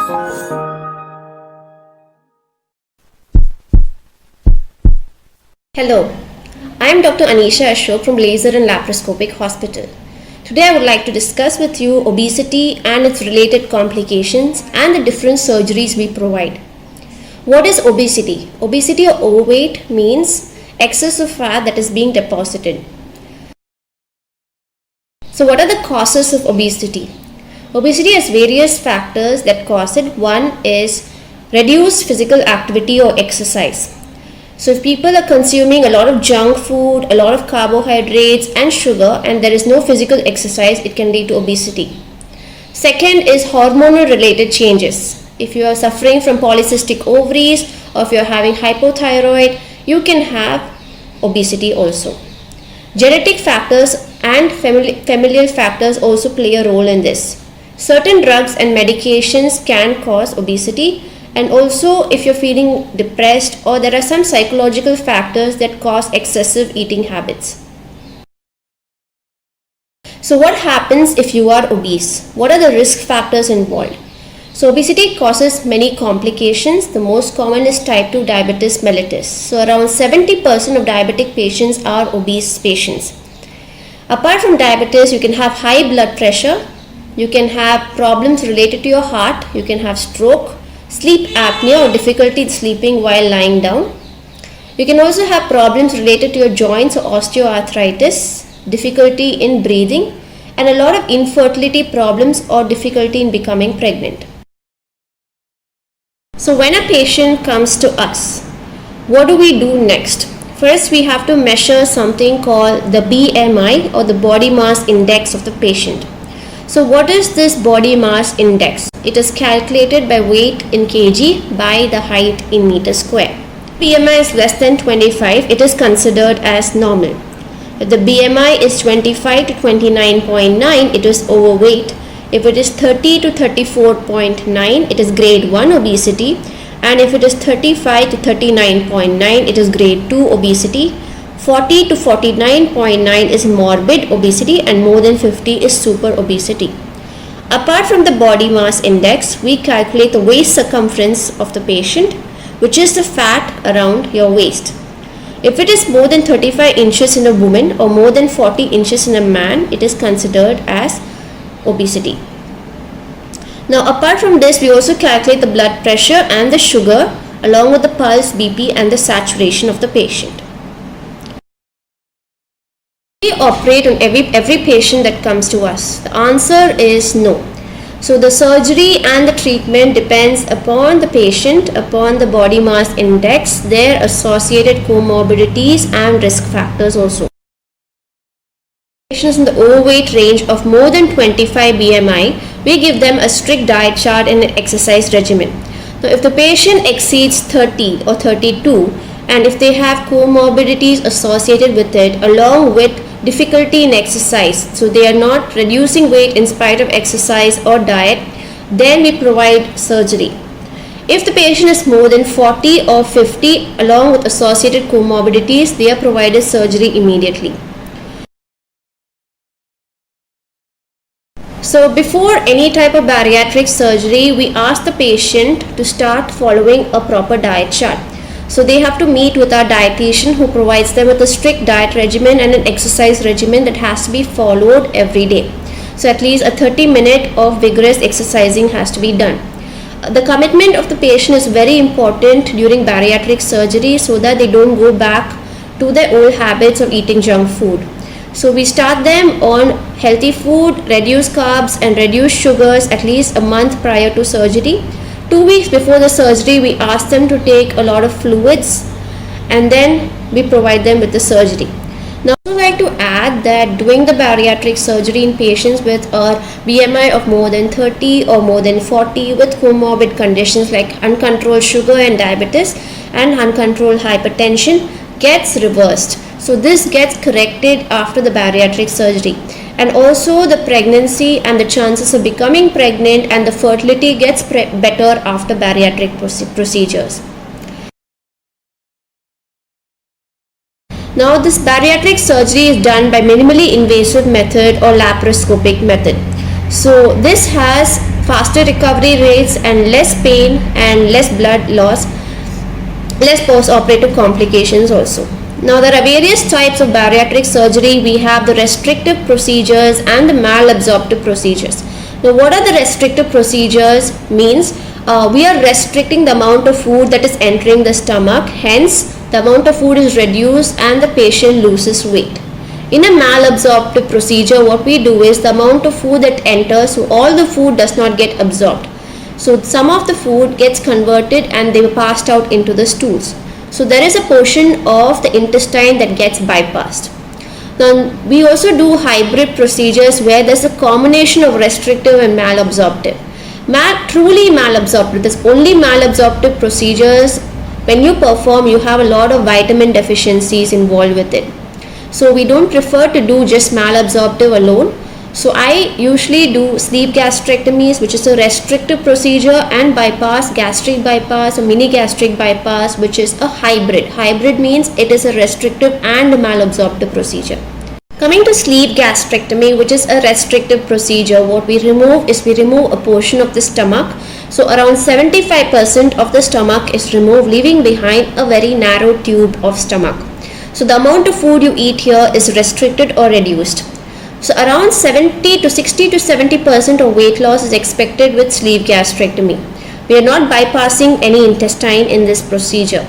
Hello, I am Dr. Anisha Ashok from Laser and Laparoscopic Hospital. Today I would like to discuss with you obesity and its related complications and the different surgeries we provide. What is obesity? Obesity or overweight means excess of fat that is being deposited. So what are the causes of obesity? Obesity has various factors that cause it. One is reduced physical activity or exercise. So if people are consuming a lot of junk food, a lot of carbohydrates and sugar, and there is no physical exercise, it can lead to obesity. Second is hormonal related changes. If you are suffering from polycystic ovaries or if you are having hypothyroid, you can have obesity also. Genetic factors and familial factors also play a role in this. Certain drugs and medications can cause obesity. And also if you're feeling depressed, or there are some psychological factors that cause excessive eating habits. So what happens if you are obese? What are the risk factors involved? So obesity causes many complications. The most common is type 2 diabetes mellitus. So around 70% of diabetic patients are obese patients. Apart from diabetes, you can have high blood pressure, you can have problems related to your heart, you can have stroke, sleep apnea or difficulty in sleeping while lying down. You can also have problems related to your joints or osteoarthritis, difficulty in breathing, and a lot of infertility problems or difficulty in becoming pregnant. So when a patient comes to us, what do we do next? First, we have to measure something called the BMI or the body mass index of the patient. So what is this body mass index? It is calculated by weight in kg by the height in meter square. BMI is less than 25, it is considered as normal. If the BMI is 25 to 29.9, it is overweight. If it is 30 to 34.9, it is grade 1 obesity. And if it is 35 to 39.9, it is grade 2 obesity. 40 to 49.9 is morbid obesity, and more than 50 is super obesity. Apart from the body mass index, we calculate the waist circumference of the patient, which is the fat around your waist. If it is more than 35 inches in a woman or more than 40 inches in a man, it is considered as obesity. Now apart from this, we also calculate the blood pressure and the sugar along with the pulse, BP, and the saturation of the patient. We operate on every patient that comes to us. The answer is no. So the surgery and the treatment depends upon the patient, upon the body mass index, their associated comorbidities and risk factors also. Patients in the overweight range of more than 25 BMI, we give them a strict diet chart and an exercise regimen. Now if the patient exceeds 30 or 32, and if they have comorbidities associated with it along with difficulty in exercise, so they are not reducing weight in spite of exercise or diet, then we provide surgery. If the patient is more than 40 or 50 along with associated comorbidities, they are provided surgery immediately. So before any type of bariatric surgery, we ask the patient to start following a proper diet chart. So they have to meet with our dietitian who provides them with a strict diet regimen and an exercise regimen that has to be followed every day. So at least a 30-minute of vigorous exercising has to be done. The commitment of the patient is very important during bariatric surgery so that they don't go back to their old habits of eating junk food. So we start them on healthy food, reduce carbs and reduce sugars at least a month prior to surgery. 2 weeks before the surgery, we ask them to take a lot of fluids, and then we provide them with the surgery. Now I would like to add that doing the bariatric surgery in patients with a BMI of more than 30 or more than 40 with comorbid conditions like uncontrolled sugar and diabetes and uncontrolled hypertension gets reversed. So this gets corrected after the bariatric surgery. And also the pregnancy and the chances of becoming pregnant and the fertility gets better after bariatric procedures. Now this bariatric surgery is done by minimally invasive method or laparoscopic method. So this has faster recovery rates and less pain and less blood loss, less post-operative complications also. Now there are various types of bariatric surgery. We have the restrictive procedures and the malabsorptive procedures. Now what are the restrictive procedures? Means we are restricting the amount of food that is entering the stomach, hence the amount of food is reduced and the patient loses weight. In a malabsorptive procedure, what we do is the amount of food that enters, so all the food does not get absorbed. So some of the food gets converted and they are passed out into the stools. So there is a portion of the intestine that gets bypassed. Now we also do hybrid procedures where there's a combination of restrictive and malabsorptive. Truly malabsorptive, there's only malabsorptive procedures. When you perform, you have a lot of vitamin deficiencies involved with it. So we don't prefer to do just malabsorptive alone. So I usually do sleeve gastrectomies, which is a restrictive procedure, and gastric bypass or mini gastric bypass, which is a hybrid. Hybrid means it is a restrictive and a malabsorptive procedure. Coming to sleeve gastrectomy, which is a restrictive procedure, what we remove is we remove a portion of the stomach. So around 75% of the stomach is removed, leaving behind a very narrow tube of stomach. So the amount of food you eat here is restricted or reduced. So around 60 to 70% of weight loss is expected with sleeve gastrectomy. We are not bypassing any intestine in this procedure.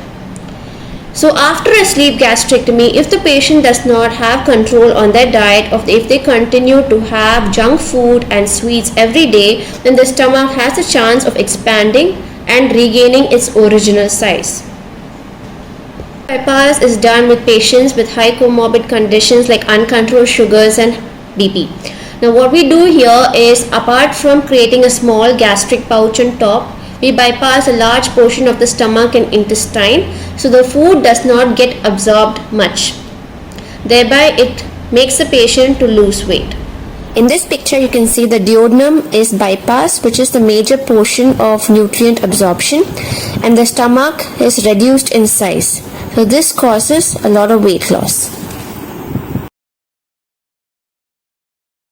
So after a sleeve gastrectomy, if the patient does not have control on their diet, or if they continue to have junk food and sweets every day, then the stomach has a chance of expanding and regaining its original size. Bypass is done with patients with high comorbid conditions like uncontrolled sugars and BP. Now what we do here is, apart from creating a small gastric pouch on top, we bypass a large portion of the stomach and intestine, so the food does not get absorbed much. Thereby it makes the patient to lose weight. In this picture you can see the duodenum is bypassed, which is the major portion of nutrient absorption, and the stomach is reduced in size. So this causes a lot of weight loss.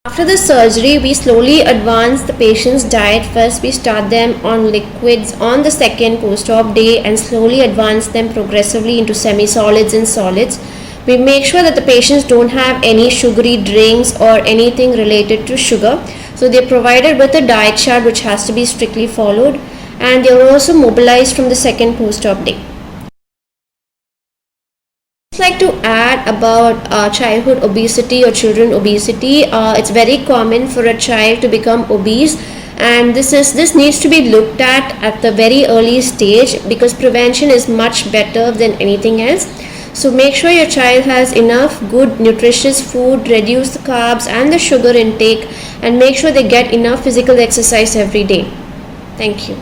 After the surgery, we slowly advance the patient's diet. First we start them on liquids on the second post-op day and slowly advance them progressively into semi-solids and solids. We make sure that the patients don't have any sugary drinks or anything related to sugar. So they are provided with a diet chart which has to be strictly followed, and they are also mobilized from the second post-op day. I'd like to add about childhood obesity or children obesity. It's very common for a child to become obese, and this needs to be looked at the very early stage, because prevention is much better than anything else. So make sure your child has enough good nutritious food, reduce the carbs and the sugar intake, and make sure they get enough physical exercise every day. Thank you.